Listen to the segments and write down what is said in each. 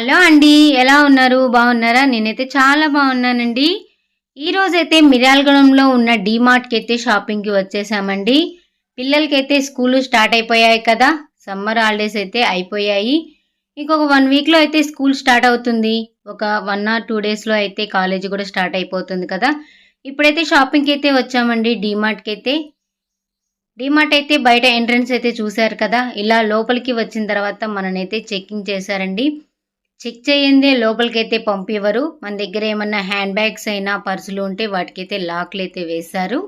Hello అండి. ఎలా ఉన్నారు? బాగున్నారా? నేనైతే చాలా బాగున్నానండి. ఈరోజైతే మిర్యాలగూడెంలో ఉన్న డీమార్ట్‌కైతే షాపింగ్‌కి వచ్చేసామండి. పిల్లలకైతే స్కూలు స్టార్ట్ అయిపోయాయి కదా! సమ్మర్ హాలిడేస్ అయితే అయిపోయాయి. ఇంకొక 1 వీక్‌లో అయితే స్కూల్ స్టార్ట్ అవుతుంది. ఒక 1 ఆర్ 2 డేస్‌లో అయితే కాలేజీ కూడా స్టార్ట్ అయిపోతుంది కదా! ఇప్పుడైతే షాపింగ్‌కైతే వచ్చామండి డీమార్ట్‌కైతే. డీమార్ట్ అయితే బయట ఎంట్రన్స్ అయితే చూసారు కదా! ఇలా లోపలికి వచ్చిన తర్వాత మననైతే చెకింగ్ చేశారండి. చెక్ చేయందే లోపలికైతే పంపివ్వరు. మన దగ్గర ఏమన్నా హ్యాండ్ బ్యాగ్స్ అయినా, పర్సులు ఉంటే వాటికైతే లాక్‌లైతే వేశారు.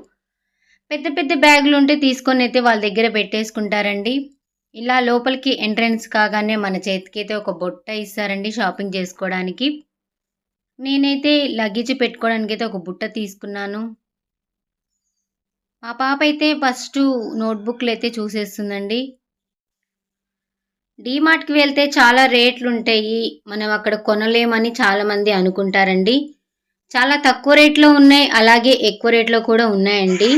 పెద్ద పెద్ద బ్యాగులుంటే తీసుకొనైతే వాళ్ళ దగ్గర పెట్టేసుకుంటారండి. ఇలా లోపలికి ఎంట్రన్స్ కాగానే మన చేతికైతే ఒక బుట్ట ఇస్తారండి షాపింగ్ చేసుకోవడానికి. నేనైతే లగేజ్ పెట్టుకోవడానికైతే ఒక బుట్ట తీసుకున్నాను. మా పాప అయితే ఫస్టు నోట్‌బుక్‌లయితే చూసేస్తుందండి. డీమార్ట్‌కి వెళ్తే చాలా రేట్లుంటాయి. మనం అక్కడ కొనలేమని చాలామంది అనుకుంటారండి. చాలా తక్కువ రేట్‌లో ఉన్నాయి. అలాగే ఎక్కువ రేట్‌లో కూడా ఉన్నాయండి.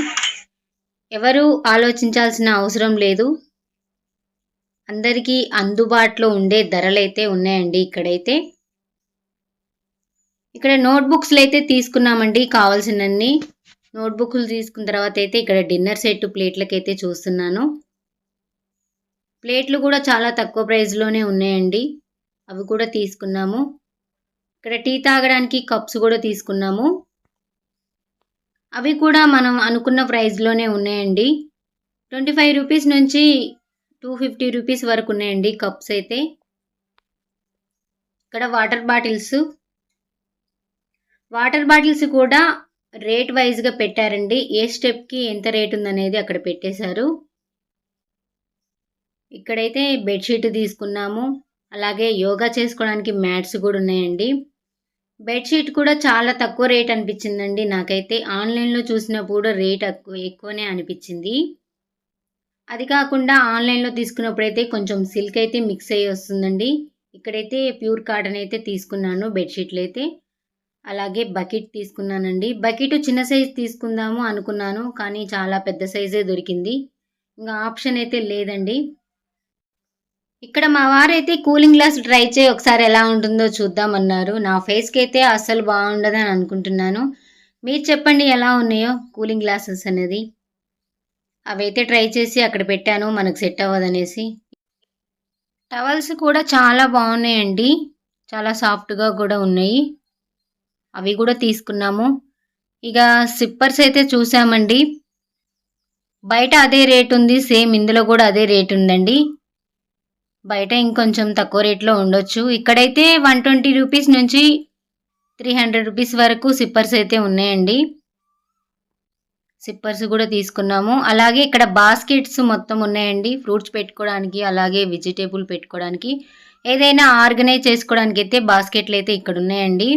ఎవరు ఆలోచించాల్సిన అవసరం లేదు. అందరికీ అందుబాటులో ఉండే ధరలైతే ఉన్నాయండి ఇక్కడైతే. ఇక్కడ నోట్‌బుక్స్‌లైతే తీసుకున్నామండి కావాల్సినన్ని. నోట్‌బుక్‌లు తీసుకున్న తర్వాతైతే ఇక్కడ డిన్నర్ సెట్ ప్లేట్‌లకైతే చూస్తున్నాను. ప్లేట్లు కూడా చాలా తక్కువ ప్రైస్‌లోనే ఉన్నాయండి. అవి కూడా తీసుకున్నాము. ఇక్కడ టీ తాగడానికి కప్స్ కూడా తీసుకున్నాము. అవి కూడా మనం అనుకున్న ప్రైస్‌లోనే ఉన్నాయండి. రూ. 25 నుంచి రూ. 250 వరకు ఉన్నాయండి కప్స్ అయితే. ఇక్కడ వాటర్ బాటిల్స్ కూడా రేట్ వైస్‌గా పెట్టారండి. ఏ స్టెప్‌కి ఎంత రేట్ ఉందనేది అక్కడ పెట్టేశారు. ఇక్కడైతే బెడ్‌షీట్ తీసుకున్నాము. అలాగే యోగా చేసుకోవడానికి మ్యాట్స్ కూడా ఉన్నాయండి. బెడ్‌షీట్ కూడా చాలా తక్కువ రేట్ అనిపించిందండి నాకైతే. ఆన్‌లైన్‌లో చూసినప్పుడు రేట్ ఎక్కువనే అనిపించింది. అది కాకుండా ఆన్‌లైన్‌లో తీసుకున్నప్పుడైతే కొంచెం సిల్క్ అయితే మిక్స్ అయ్యి వస్తుందండి. ఇక్కడైతే ప్యూర్ కాటన్ అయితే తీసుకున్నాను బెడ్‌షీట్‌లయితే. అలాగే బకెట్ తీసుకున్నానండి. బకెట్ చిన్న సైజ్ తీసుకుందాము అనుకున్నాను. కానీ చాలా పెద్ద సైజే దొరికింది. ఇంక ఆప్షన్ అయితే లేదండి. ఇక్కడ మా వారైతే కూలింగ్ గ్లాస్ ట్రై చేయి ఒకసారి ఎలా ఉంటుందో చూద్దామన్నారు. నా ఫేస్‌కైతే అస్సలు బాగుండదని అనుకుంటున్నాను. మీరు చెప్పండి ఎలా ఉన్నాయో కూలింగ్ గ్లాసెస్ అనేది. అవైతే ట్రై చేసి అక్కడ పెట్టాను మనకు సెట్ అవ్వదనేసి. టవల్స్ కూడా చాలా బాగున్నాయండి. చాలా సాఫ్ట్‌గా కూడా ఉన్నాయి. అవి కూడా తీసుకున్నాము. ఇక సిప్పర్స్ అయితే చూసామండి. బయట అదే రేట్ ఉంది. సేమ్ ఇందులో కూడా అదే రేట్ ఉందండి. బయట ఇంకొంచెం తక్కువ రేట్‌లో ఉండొచ్చు. ఇక్కడైతే రూ. 120 నుంచి రూ. 300 వరకు సిప్పర్స్ అయితే ఉన్నాయండి. సిప్పర్స్ కూడా తీసుకున్నాము. అలాగే ఇక్కడ బాస్కెట్స్ మొత్తం ఉన్నాయండి. ఫ్రూట్స్ పెట్టుకోవడానికి, అలాగే వెజిటబుల్ పెట్టుకోవడానికి. ఏదైనా ఆర్గనైజ్ చేసుకోవడానికైతే బాస్కెట్‌లయితే ఇక్కడ ఉన్నాయండి.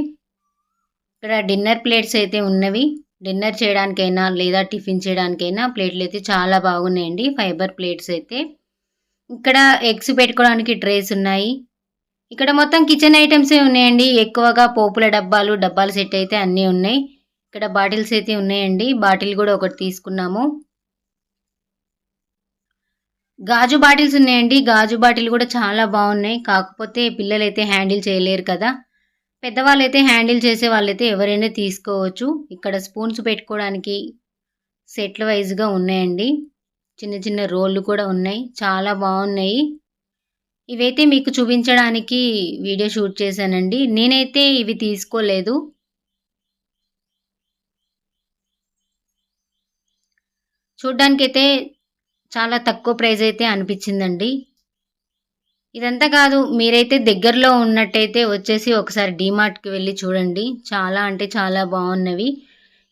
ఇక్కడ డిన్నర్ ప్లేట్స్ అయితే ఉన్నవి. డిన్నర్ చేయడానికైనా, లేదా టిఫిన్ చేయడానికైనా ప్లేట్‌లయితే చాలా బాగున్నాయండి. ఫైబర్ ప్లేట్స్ అయితే. ఇక్కడ ఎగ్స్ పెట్టుకోవడానికి ట్రేస్ ఉన్నాయి. ఇక్కడ మొత్తం కిచెన్ ఐటెమ్సే ఉన్నాయండి. ఎక్కువగా పోపుల డబ్బాలు, డబ్బాల సెట్ అయితే అన్నీ ఉన్నాయి. ఇక్కడ బాటిల్స్ అయితే ఉన్నాయండి. బాటిల్ కూడా ఒకటి తీసుకున్నాము. గాజు బాటిల్స్ ఉన్నాయండి. గాజు బాటిల్ కూడా చాలా బాగున్నాయి. కాకపోతే పిల్లలైతే హ్యాండిల్ చేయలేరు కదా! పెద్దవాళ్ళైతే హ్యాండిల్ చేసే వాళ్ళైతే ఎవరైనా తీసుకోవచ్చు. ఇక్కడ స్పూన్స్ పెట్టుకోవడానికి సెట్‌ల వైస్‌గా ఉన్నాయండి. చిన్న చిన్న రోళ్ళు కూడా ఉన్నాయి. చాలా బాగున్నాయి. ఇవైతే మీకు చూపించడానికి వీడియో షూట్ చేశానండి. నేనైతే ఇవి తీసుకోలేదు. చూడ్డానికైతే చాలా తక్కువ ప్రైస్ అయితే అనిపించిందండి. ఇదంతా కాదు మీరైతే దగ్గరలో ఉన్నట్టయితే వచ్చేసి ఒకసారి డీమార్ట్‌కి వెళ్లి చూడండి. చాలా అంటే చాలా బాగున్నవి.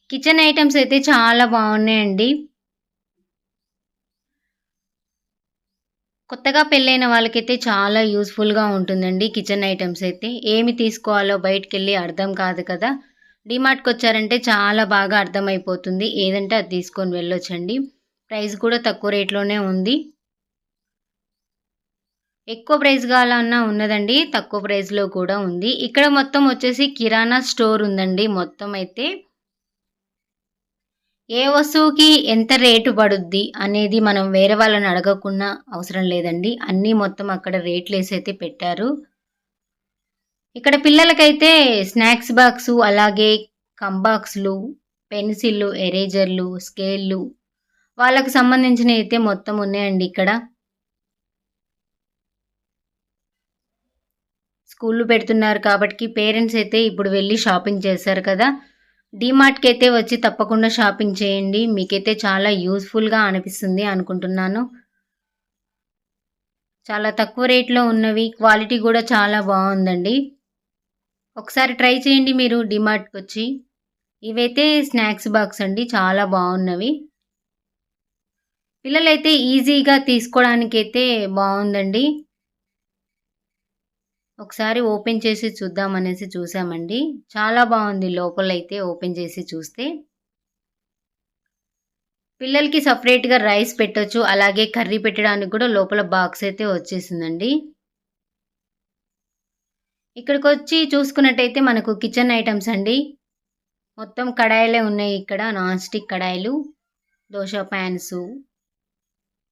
కిచెన్ ఐటెమ్స్ అయితే చాలా బాగున్నాయండి. కొత్తగా పెళ్ళైన వాళ్ళకైతే చాలా యూజ్‌ఫుల్‌గా ఉంటుందండి కిచెన్ ఐటెమ్స్ అయితే. ఏమి తీసుకోవాలో బయటికెళ్ళి అర్థం కాదు కదా! డీమార్ట్‌కొచ్చారంటే చాలా బాగా అర్థమైపోతుంది. ఏదంటే అది తీసుకొని వెళ్ళొచ్చండి. ప్రైస్ కూడా తక్కువ రేట్‌లోనే ఉంది. ఎక్కువ ప్రైస్ కావాలన్నా ఉన్నదండి. తక్కువ ప్రైస్‌లో కూడా ఉంది. ఇక్కడ మొత్తం వచ్చేసి కిరాణా స్టోర్ ఉందండి మొత్తం అయితే. ఏ వస్తువుకి ఎంత రేటు పడుద్ది అనేది మనం వేరే వాళ్ళని అడగకున్నా అవసరం లేదండి. అన్నీ మొత్తం అక్కడ రేట్లేసైతే పెట్టారు. ఇక్కడ పిల్లలకైతే స్నాక్స్ బాక్సు, అలాగే కంబాక్స్‌లు, పెన్సిల్లు, ఎరేజర్లు, స్కేల్‌లు వాళ్ళకి సంబంధించినయి అయితే మొత్తం ఉన్నాయండి ఇక్కడ. స్కూల్‌లు పెడుతున్నారు కాబట్టి పేరెంట్స్ అయితే ఇప్పుడు వెళ్లి షాపింగ్ చేశారు కదా! డీమార్ట్‌కి అయితే వచ్చి తప్పకుండా షాపింగ్ చేయండి. మీకైతే చాలా యూజ్‌ఫుల్‌గా అనిపిస్తుంది అనుకుంటున్నాను. చాలా తక్కువ రేట్‌లో ఉన్నవి. క్వాలిటీ కూడా చాలా బావుందండి. ఒకసారి ట్రై చేయండి మీరు డీమార్ట్‌కొచ్చి. ఇవైతే స్నాక్స్ బాక్స్ అండి. చాలా బావున్నవి. పిల్లలైతే ఈజీగా తీసుకోవడానికైతే బావుందండి. ఒకసారి ఓపెన్ చేసి చూద్దామనేసి చూసామండి. చాలా బావుంది లోపలైతే ఓపెన్ చేసి చూస్తే. పిల్లలకి సెపరేట్‌గా రైస్ పెట్టొచ్చు. అలాగే కర్రీ పెట్టడానికి కూడా లోపల బాక్స్ అయితే వచ్చేసిందండి. ఇక్కడికొచ్చి చూసుకున్నట్టయితే మనకు కిచెన్ ఐటెమ్స్ అండి. మొత్తం కడాయిలే ఉన్నాయి ఇక్కడ. నాన్ స్టిక్ కడాయిలు, దోస పాన్స్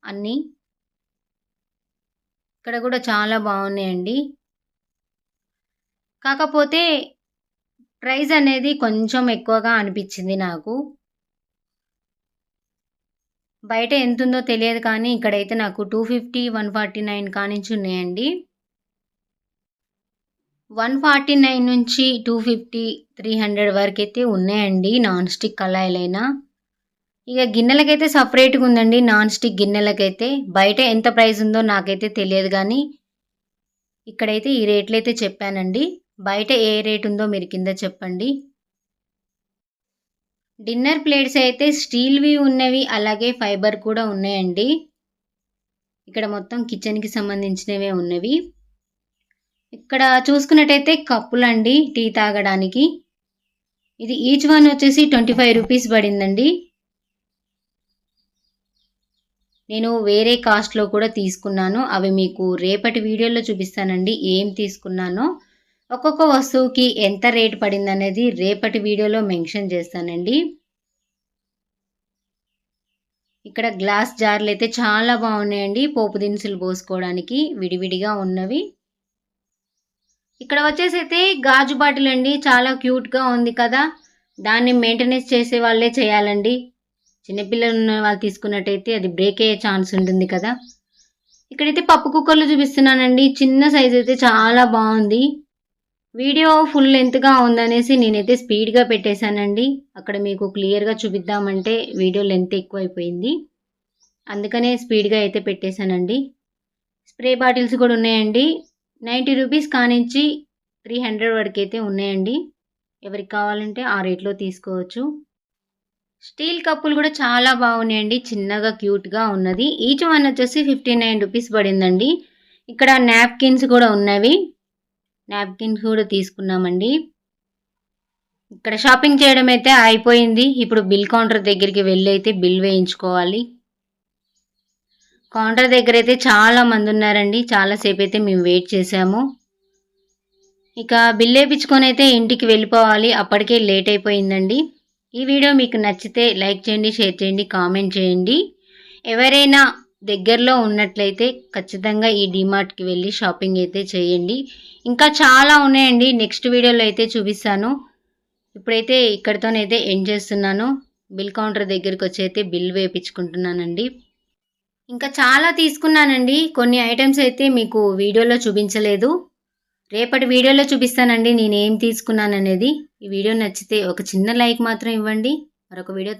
అన్నీ. ఇక్కడ కూడా చాలా బావున్నాయండి. కాకపోతే ప్రైస్ అనేది కొంచెం ఎక్కువగా అనిపిచ్చింది నాకు. బయట ఎంతుందో తెలియదు కానీ ఇక్కడైతే నాకు 250, 149 కానించి ఉన్నాయండి. 149 నుంచి 250, 300 వరకైతే ఉన్నాయండి నాన్ స్టిక్ కళాయిలైనా. ఇక గిన్నెలకైతే సెపరేట్‌గా ఉందండి నాన్ స్టిక్ గిన్నెలకైతే. బయట ఎంత ప్రైస్ ఉందో నాకైతే తెలియదు గానీ, ఇక్కడైతే ఈ రేట్లయితే చెప్పానండి. బయట ఏ రేట్ ఉందో మీరు కింద చెప్పండి. డిన్నర్ ప్లేట్స్ అయితే స్టీల్‌వి ఉన్నవి, అలాగే ఫైబర్ కూడా ఉన్నాయండి. ఇక్కడ మొత్తం కిచెన్‌కి సంబంధించినవే ఉన్నవి. ఇక్కడ చూసుకున్నట్టయితే కప్పులండి టీ తాగడానికి. ఇది ఈచ్ వన్ వచ్చేసి 25 రూపీస్ పడిందండి. నేను వేరే కాస్ట్‌లో కూడా తీసుకున్నాను. అవి మీకు రేపటి వీడియోలో చూపిస్తానండి ఏం తీసుకున్నానో. ఒక్కొక్క వస్తువుకి ఎంత రేట్ పడిందనేది రేపటి వీడియోలో మెన్షన్ చేస్తానండి. ఇక్కడ గ్లాస్ జార్‌లయితే చాలా బాగున్నాయండి. పోపు దినుసులు పోసుకోవడానికి విడివిడిగా ఉన్నవి. ఇక్కడ వచ్చేసైతే గాజు బాటిల్ అండి. చాలా క్యూట్‌గా ఉంది కదా! దాన్ని మెయింటెనెన్స్ చేసే వాళ్ళే చేయాలండి. చిన్నపిల్లలు ఉన్న వాళ్ళు తీసుకున్నట్టయితే అది బ్రేక్ అయ్యే ఛాన్స్ ఉంటుంది కదా! ఇక్కడైతే పప్పు కుక్కర్లు చూపిస్తున్నానండి. చిన్న సైజ్ అయితే చాలా బాగుంది. వీడియో ఫుల్ లెంత్‌గా ఉందనేసి నేనైతే స్పీడ్‌గా పెట్టేశానండి. అక్కడ మీకు క్లియర్‌గా చూపిద్దామంటే వీడియో లెంత్ ఎక్కువైపోయింది. అందుకనే స్పీడ్‌గా అయితే పెట్టేశానండి. స్ప్రే బాటిల్స్ కూడా ఉన్నాయండి. 90 రూపీస్ కానించి 300 వరకైతే ఉన్నాయండి. ఎవరికి కావాలంటే ఆ రేట్‌లో తీసుకోవచ్చు. స్టీల్ కప్పులు కూడా చాలా బాగున్నాయండి. చిన్నగా క్యూట్‌గా ఉన్నది. ఈచ్ వన్ వచ్చేసి 59 రూపీస్ పడిందండి. ఇక్కడ నాప్కిన్స్ కూడా ఉన్నవి. నాప్కిన్స్ కూడా తీసుకున్నామండి. ఇక్కడ షాపింగ్ చేయడం అయితే అయిపోయింది. ఇప్పుడు బిల్ కౌంటర్ దగ్గరికి వెళ్ళి అయితే బిల్ వేయించుకోవాలి. కౌంటర్ దగ్గర అయితే చాలా మంది ఉన్నారండి. చాలా సేపు అయితే మేము వెయిట్ చేసాము. ఇక బిల్ వేయించుకొని అయితే ఇంటికి వెళ్ళిపోవాలి. అప్పటికే లేట్ అయిపోయిందండి. ఈ వీడియో మీకు నచ్చితే లైక్ చేయండి, షేర్ చేయండి, కామెంట్ చేయండి. ఎవరైనా దగ్గరలో ఉన్నట్లయితే ఖచ్చితంగా ఈ డీమార్ట్‌కి వెళ్ళి షాపింగ్ అయితే చేయండి. ఇంకా చాలా ఉన్నాయండి. నెక్స్ట్ వీడియోలో అయితే చూపిస్తాను. ఇప్పుడైతే ఇక్కడితోనైతే ఎండ్ చేస్తున్నాను. బిల్ కౌంటర్ దగ్గరికి వచ్చి అయితే బిల్ వేయించుకుంటున్నానండి. ఇంకా చాలా తీసుకున్నానండి. కొన్ని ఐటెమ్స్ అయితే మీకు వీడియోలో చూపించలేదు. రేపటి వీడియోలో చూపిస్తానండి నేనేం తీసుకున్నాననేది. ఈ వీడియో నచ్చితే ఒక చిన్న లైక్ మాత్రం ఇవ్వండి. మరొక వీడియో